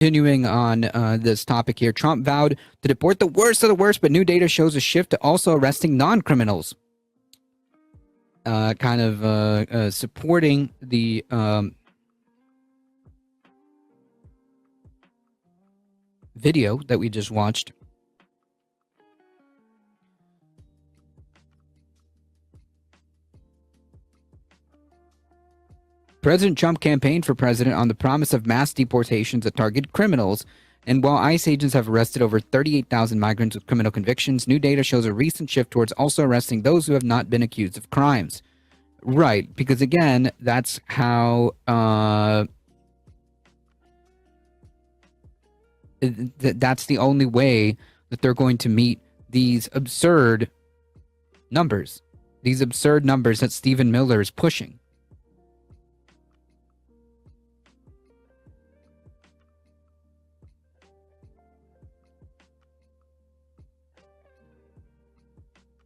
Continuing on this topic here, Trump vowed to deport the worst of the worst, but new data shows a shift to also arresting non-criminals. Kind of supporting the video that we just watched. President Trump campaigned for president on the promise of mass deportations that target criminals. And while ICE agents have arrested over 38,000 migrants with criminal convictions, new data shows a recent shift towards also arresting those who have not been accused of crimes. Right, because again, that's how that's the only way that they're going to meet these absurd numbers. These absurd numbers that Stephen Miller is pushing.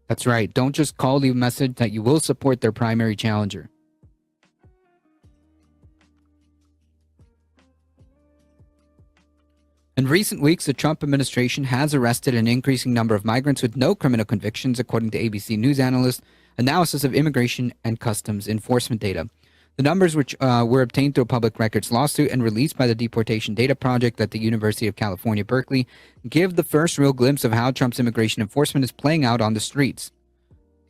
That's right. Don't just leave a message that you will support their primary challenger. In recent weeks, the Trump administration has arrested an increasing number of migrants with no criminal convictions, according to ABC News analyst analysis of immigration and customs enforcement data. The numbers, which were obtained through a public records lawsuit and released by the Deportation Data Project at the University of California, Berkeley, give the first real glimpse of how Trump's immigration enforcement is playing out on the streets.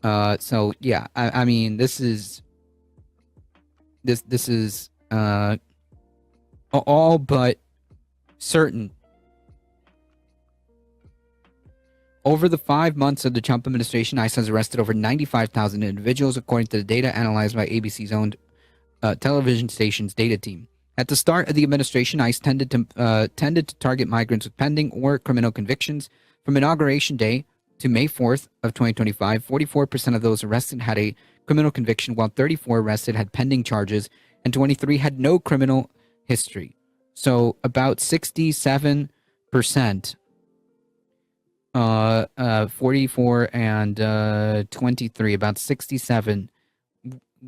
So yeah, I mean, this is all but certain. Over the 5 months of the Trump administration, ICE has arrested over 95,000 individuals, according to the data analyzed by ABC's own television station's data team. At the start of the administration, ICE tended to target migrants with pending or criminal convictions. From Inauguration Day to May 4th of 2025, 44% of those arrested had a criminal conviction, while 34 arrested had pending charges, and 23 had no criminal history. So about 67%, 44 and 23, about 67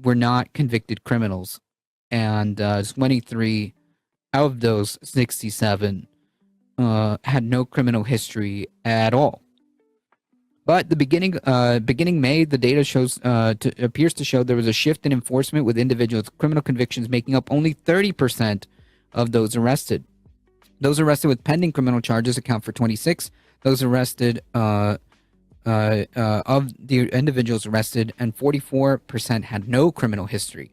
were not convicted criminals, and 23 out of those 67 had no criminal history at all. But the beginning May, the data shows appears to show there was a shift in enforcement, with individuals with criminal convictions making up only 30% of those arrested. Those arrested with pending criminal charges account for 26. Those arrested of the individuals arrested, and 44% had no criminal history.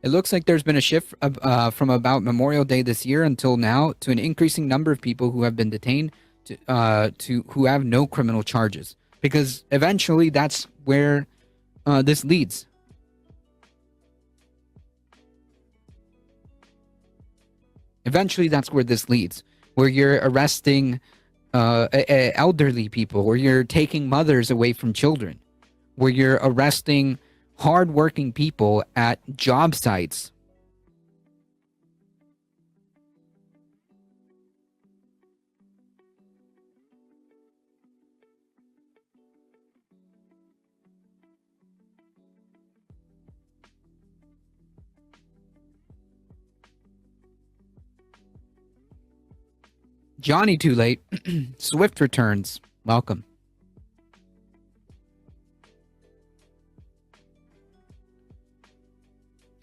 It looks like there's been a shift from about Memorial Day this year until now to an increasing number of people who have been detained to who have no criminal charges, because eventually that's where this leads. Eventually, that's where this leads, where you're arresting elderly people, where you're taking mothers away from children, where you're arresting hardworking people at job sites. Johnny Too Late. Swift returns. Welcome.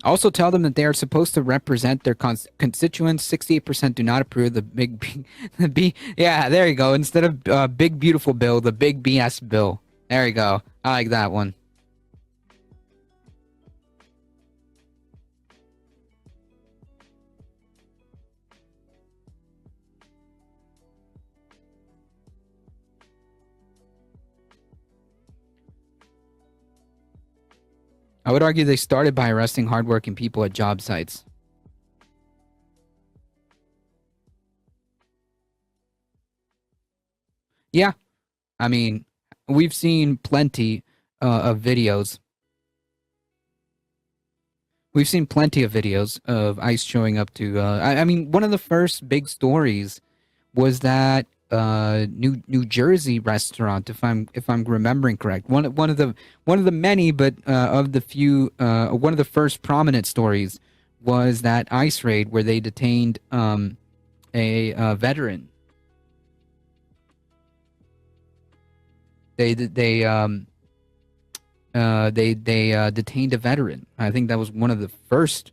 Also tell them that they are supposed to represent their constituents. 68% do not approve the big B. The B. Yeah, there you go. Instead of big beautiful bill, the big BS bill. There you go. I like that one. I would argue they started by arresting hardworking people at job sites. Yeah, I mean, we've seen plenty of videos. We've seen plenty of videos of ICE showing up to. I mean, one of the first big stories was that New Jersey restaurant, if I'm remembering correct. One of the many, but of the few, one of the first prominent stories was that ICE raid where they detained a veteran. They detained a veteran. I think that was one of the first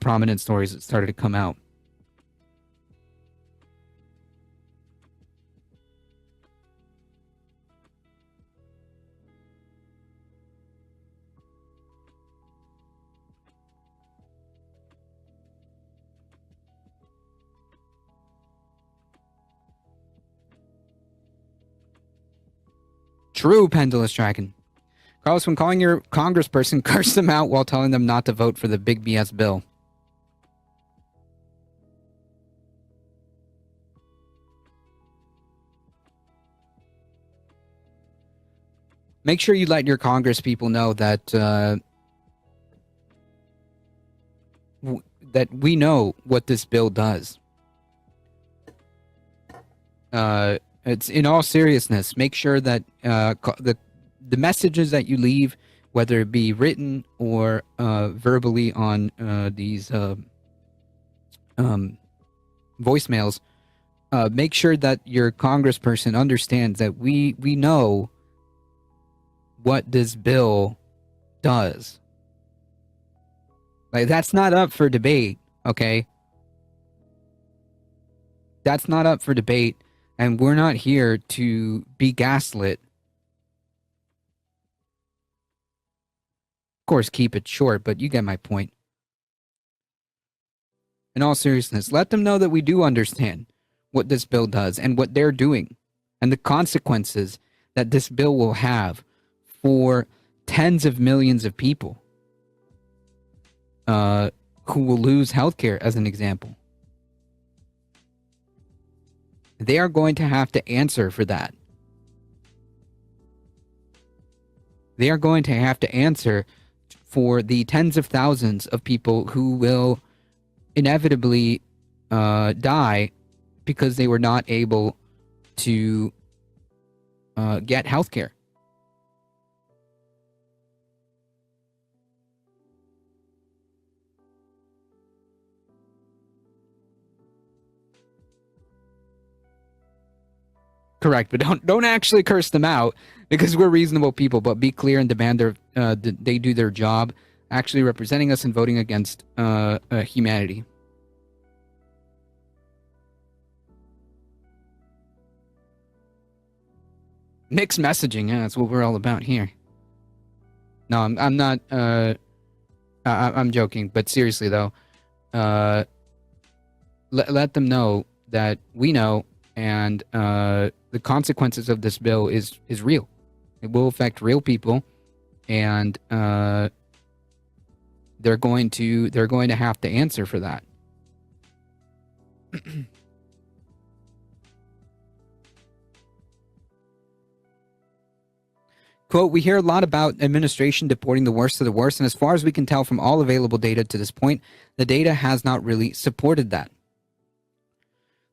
prominent stories that started to come out. True, Pendulous Dragon. Carlos, when calling your congressperson, curse them out while telling them not to vote for the big BS bill. Make sure you let your Congress people know that that we know what this bill does. It's in all seriousness. Make sure that the messages that you leave, whether it be written or verbally on these voicemails, make sure that your congressperson understands that we know what this bill does. Like, that's not up for debate, okay? That's not up for debate, and we're not here to be gaslit. Of course, keep it short, but you get my point. In all seriousness, let them know that we do understand what this bill does and what they're doing and the consequences that this bill will have for tens of millions of people who will lose healthcare, as an example. They are going to have to answer for that. They are going to have to answer for the tens of thousands of people who will inevitably die because they were not able to get healthcare. Correct, but don't actually curse them out, because we're reasonable people. But be clear and demand they do their job, actually representing us and voting against humanity. Mixed messaging, yeah, that's what we're all about here. No, I'm not. I'm joking, but seriously though, let them know that we know, and the consequences of this bill is real. It will affect real people, and they're going to have to answer for that. Quote, we hear a lot about administration deporting the worst of the worst, and as far as we can tell from all available data to this point, the data has not really supported that.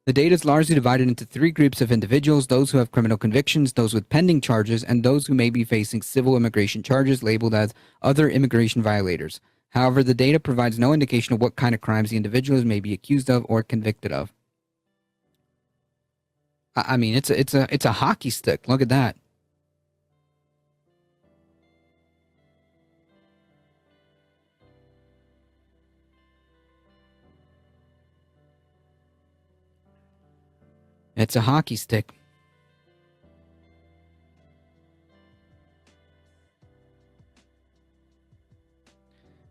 The data is largely divided into three groups of individuals: those who have criminal convictions, those with pending charges, and those who may be facing civil immigration charges labeled as other immigration violators. However, the data provides no indication of what kind of crimes the individuals may be accused of or convicted of. I mean, it's a hockey stick. Look at that. It's a hockey stick.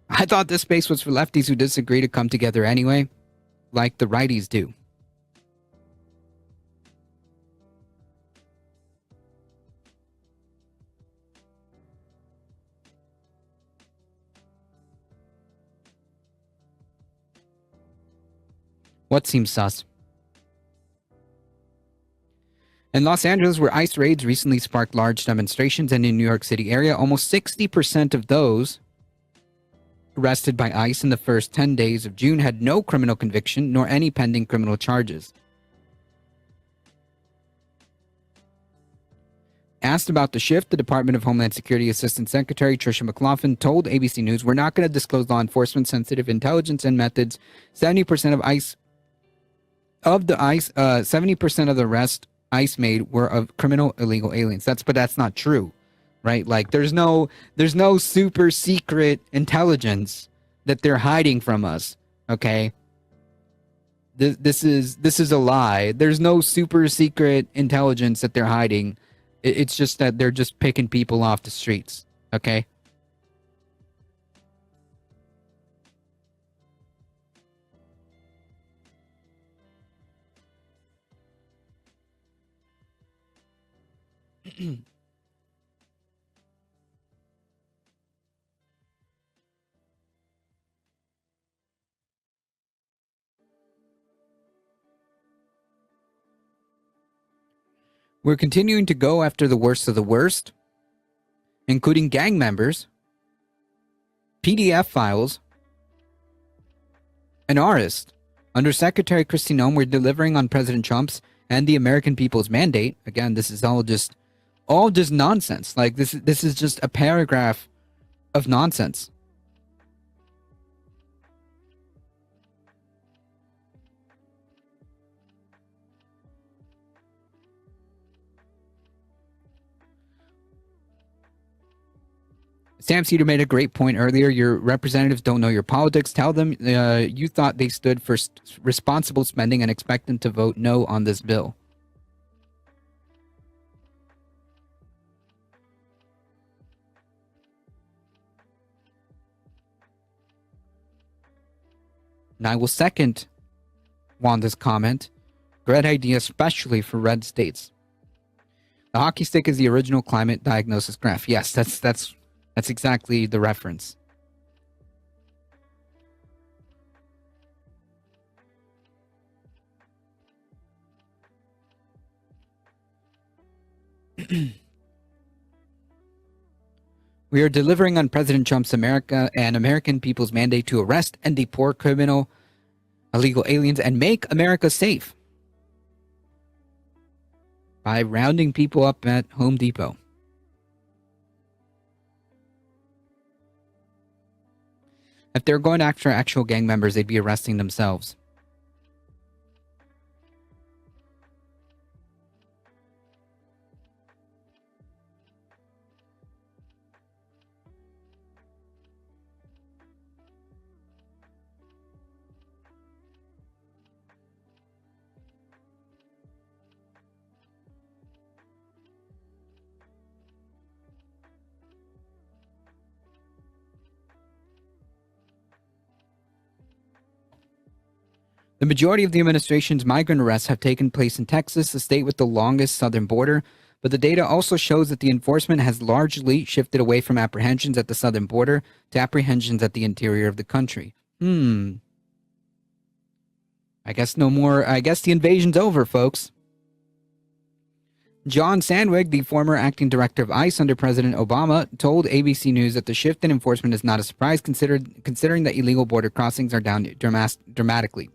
I thought this space was for lefties who disagree to come together anyway, like the righties do. What seems sus? In Los Angeles, where ICE raids recently sparked large demonstrations, and in New York City area, almost 60% of those arrested by ICE in the first 10 days of June had no criminal conviction nor any pending criminal charges. Asked about the shift, the Department of Homeland Security Assistant Secretary Tricia McLaughlin told ABC News, "We're not going to disclose law enforcement sensitive intelligence and methods. 70% of ICE, 70% of the arrests ICE made were of criminal illegal aliens." But that's not true, right? Like there's no super secret intelligence that they're hiding from us. Okay, this is a lie. There's no super secret intelligence that they're hiding. It's just that they're just picking people off the streets. Okay. We're continuing to go after the worst of the worst, including gang members, PDF files, and artists. Under Secretary Kristi Noem, we're delivering on President Trump's and the American people's mandate. Again, this is all just nonsense. Like this is just a paragraph of nonsense. Sam Cedar made a great point earlier. Your representatives don't know your politics. Tell them you thought they stood for responsible spending and expect them to vote no on this bill. And I will second Wanda's comment. Great idea, especially for red states. The hockey stick is the original climate diagnosis graph. Yes, that's exactly the reference. We are delivering on President Trump's America and American people's mandate to arrest and deport criminal illegal aliens and make America safe by rounding people up at Home Depot. If they're going after actual gang members, they'd be arresting themselves. The majority of the administration's migrant arrests have taken place in Texas, the state with the longest southern border, but the data also shows that the enforcement has largely shifted away from apprehensions at the southern border to apprehensions at the interior of the country. I guess no more. I guess the invasion's over, folks. John Sandwig, the former acting director of ICE under President Obama, told ABC News that the shift in enforcement is not a surprise considering that illegal border crossings are down dramatically.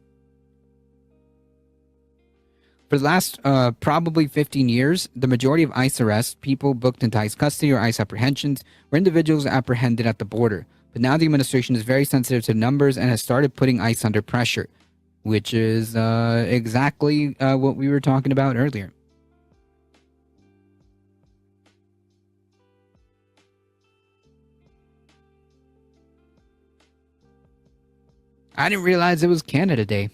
For the last probably 15 years, the majority of ICE arrests, people booked into ICE custody or ICE apprehensions, were individuals apprehended at the border. But now the administration is very sensitive to numbers and has started putting ICE under pressure, which is exactly what we were talking about earlier. I didn't realize it was Canada Day.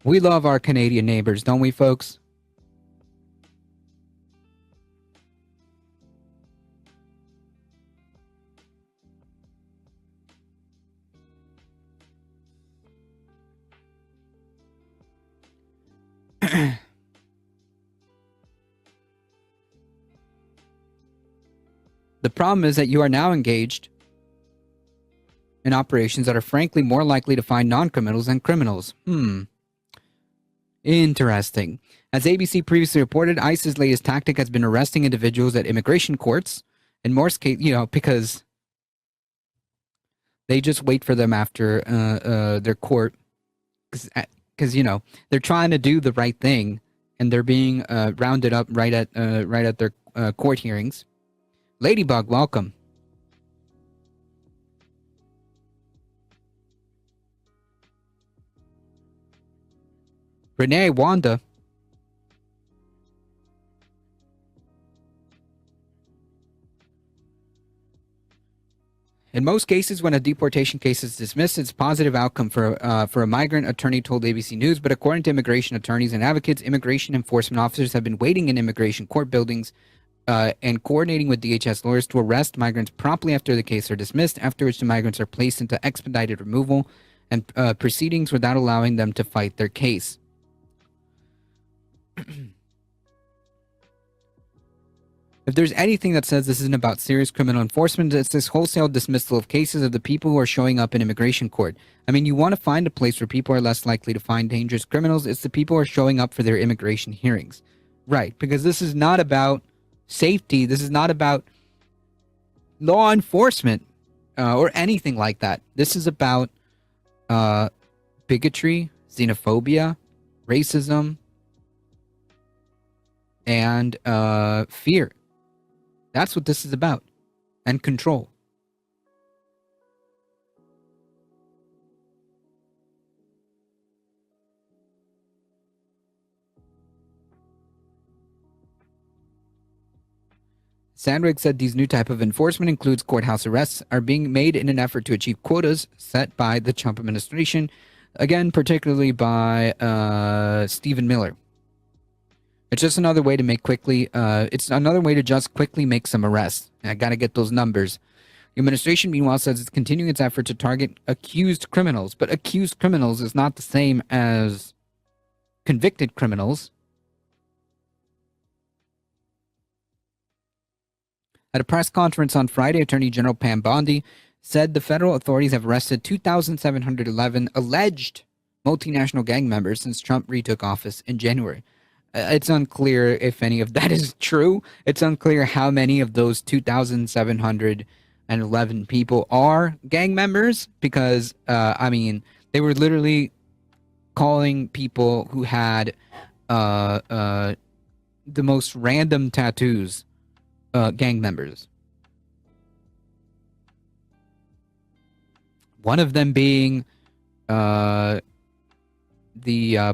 We love our Canadian neighbors, don't we, folks? The problem is that you are now engaged in operations that are frankly more likely to find non-criminals than criminals. Interesting. As ABC previously reported, ICE's latest tactic has been arresting individuals at immigration courts. In most cases, because they just wait for them after their court, because they're trying to do the right thing, and they're being rounded up right at their court hearings. Ladybug, welcome. Renee, Wanda. In most cases, when a deportation case is dismissed, it's a positive outcome for a migrant, attorney told ABC News. But according to immigration attorneys and advocates, immigration enforcement officers have been waiting in immigration court buildings and coordinating with DHS lawyers to arrest migrants promptly after the case are dismissed, after which the migrants are placed into expedited removal and proceedings without allowing them to fight their case. If there's anything that says this isn't about serious criminal enforcement, it's this wholesale dismissal of cases of the people who are showing up in immigration court. I mean, you want to find a place where people are less likely to find dangerous criminals. It's the people who are showing up for their immigration hearings. Right, because this is not about safety. This is not about law enforcement or anything like that. This is about bigotry, xenophobia, racism, and fear. That's what this is about. And control. Sandwich said these new type of enforcement includes courthouse arrests are being made in an effort to achieve quotas set by the Trump administration. Again, particularly by Stephen Miller. It's just another way to make quickly. It's another way to just quickly make some arrests. I got to get those numbers. The administration, meanwhile, says it's continuing its effort to target accused criminals, but accused criminals is not the same as convicted criminals. At a press conference on Friday, Attorney General Pam Bondi said the federal authorities have arrested 2,711 alleged multinational gang members since Trump retook office in January. It's unclear if any of that is true. It's unclear how many of those 2,711 people are gang members because, they were literally calling people who had the most random tattoos gang members. One of them being the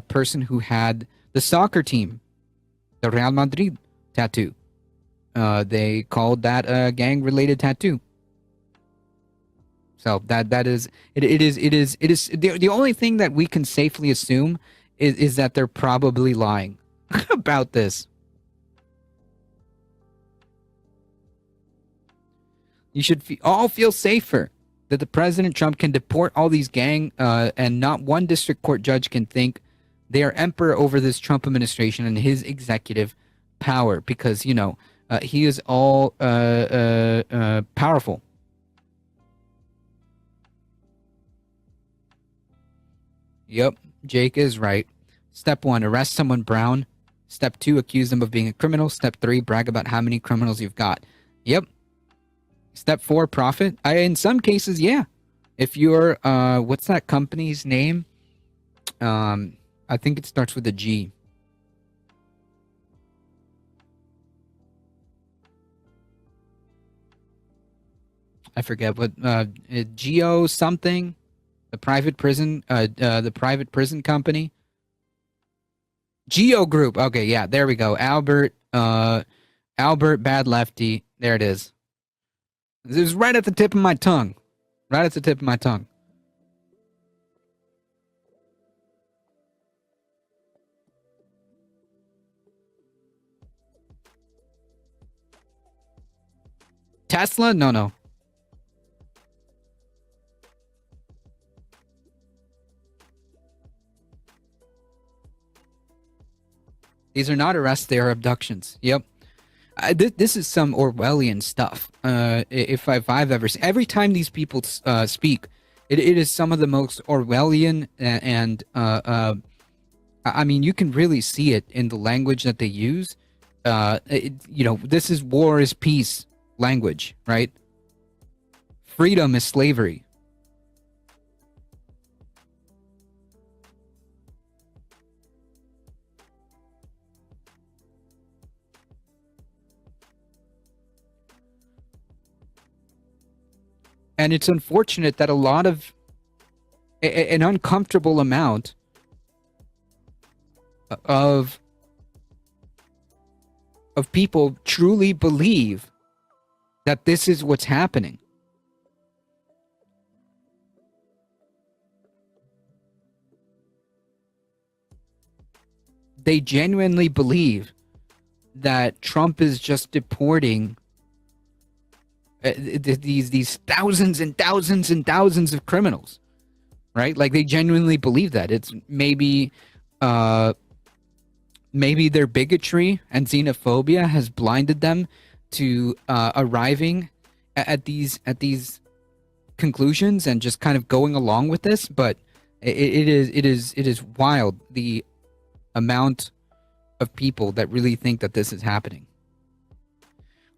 person who had the soccer team, the Real Madrid tattoo. They called that a gang-related tattoo. So that is the only thing that we can safely assume is that they're probably lying about this. You should all feel safer that the President Trump can deport all these gang and not one district court judge can think they are emperor over this Trump administration and his executive power because, he is all powerful. Yep, Jake is right. Step 1, arrest someone brown. Step 2, accuse them of being a criminal. Step 3, brag about how many criminals you've got. Yep. Step 4, profit. In some cases, yeah. If you're, what's that company's name? I think it starts with a G. I forget what, Geo something? The private prison company? Geo Group. Okay, yeah, there we go. Albert Bad Lefty. There it is. It was right at the tip of my tongue. Right at the tip of my tongue. Tesla? No. These are not arrests, they are abductions. Yep. this is some Orwellian stuff. If I've ever seen, every time these people speak, it is some of the most Orwellian and I mean, you can really see it in the language that they use. This is war is peace language, right? Freedom is slavery. And it's unfortunate that a lot of an uncomfortable amount of people truly believe that this is what's happening. They genuinely believe that Trump is just deporting these thousands and thousands and thousands of criminals, right? Like they genuinely believe that. It's maybe their bigotry and xenophobia has blinded them to arriving at these conclusions and just kind of going along with this. But it is wild the amount of people that really think that this is happening.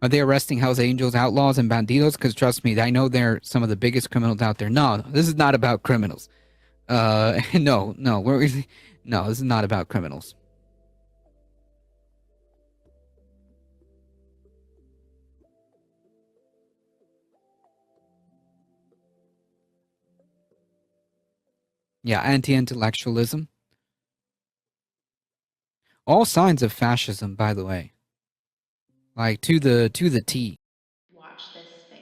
Are they arresting Hells Angels, outlaws, and bandidos? Because trust me, I know they're some of the biggest criminals out there. No, this is not about criminals. No, no, this is not about criminals. Yeah, anti-intellectualism. All signs of fascism, by the way. Like to the T. Watch this space.